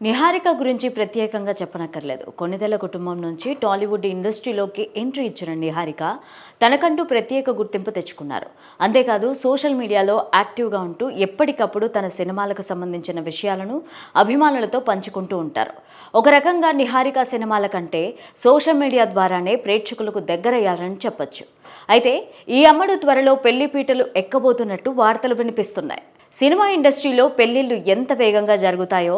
నిహారిక గురించి ప్రత్యేకంగా చెప్పనక్కర్లేదు. కొన్నిదెల కుటుంబం నుంచి టాలీవుడ్ ఇండస్ట్రీలోకి ఎంట్రీ ఇచ్చిన నిహారిక తనకంటూ ప్రత్యేక గుర్తింపు తెచ్చుకున్నారు. అంతేకాదు సోషల్ మీడియాలో యాక్టివ్గా ఉంటూ ఎప్పటికప్పుడు తన సినిమాలకు సంబంధించిన విషయాలను అభిమానులతో పంచుకుంటూ ఉంటారు. ఒక రకంగా నిహారిక సినిమాల కంటే సోషల్ మీడియా ద్వారానే ప్రేక్షకులకు దగ్గరయ్యారని చెప్పొచ్చు. అయితే ఈ అమ్మడు త్వరలో పెళ్లి పీటలు ఎక్కబోతున్నట్టు వార్తలు వినిపిస్తున్నాయి. సినిమా ఇండస్ట్రీలో పెళ్లిళ్లు ఎంత వేగంగా జరుగుతాయో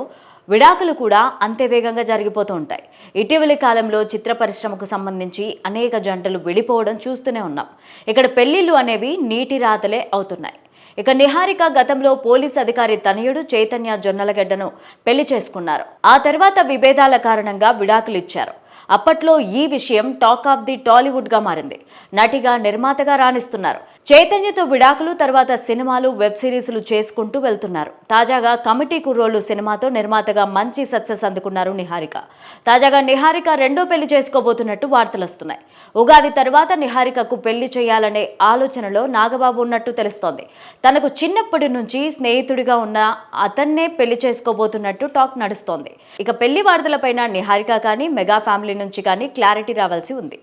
విడాకులు కూడా అంతే వేగంగా జరిగిపోతూ ఉంటాయి. ఇటీవలి కాలంలో చిత్ర పరిశ్రమకు సంబంధించి అనేక జంటలు విడిపోవడం చూస్తూనే ఉన్నాం. ఇక్కడ పెళ్లిళ్ళు అనేవి నీటి రాతలే అవుతున్నాయి. ఇక నిహారిక గతంలో పోలీస్ అధికారి తనయుడు చైతన్య జొన్నలగడ్డను పెళ్లి చేసుకున్నారు. ఆ తర్వాత విభేదాల కారణంగా విడాకులు ఇచ్చారు. అప్పట్లో ఈ విషయం టాక్ ఆఫ్ ది టాలీవుడ్ గా మారింది. నటిగా నిర్మాతగా రాణిస్తున్నారు. చైతన్యతో విడాకులు, తర్వాత సినిమాలు, వెబ్ సిరీస్లు చేసుకుంటూ వెళ్తున్నారు. తాజాగా కమిటీ కుర్రోళ్ళు సినిమాతో నిర్మాతగా మంచి సక్సెస్ అందుకున్నారు నిహారిక. తాజాగా నిహారిక రెండో పెళ్లి చేసుకోబోతున్నట్టు వార్తలు వస్తున్నాయి. ఉగాది తర్వాత నిహారికకు పెళ్లి చేయాలనే ఆలోచనలో నాగబాబు ఉన్నట్టు తెలుస్తోంది. తనకు చిన్నప్పటి నుంచి స్నేహితుడిగా ఉన్న అతన్నే పెళ్లి చేసుకోబోతున్నట్టు టాక్ నడుస్తోంది. ఇక పెళ్లి వార్తలపైన నిహారిక కానీ మెగా ఫ్యామిలీ నుంచి కానీ క్లారిటీ రావాల్సి ఉంది.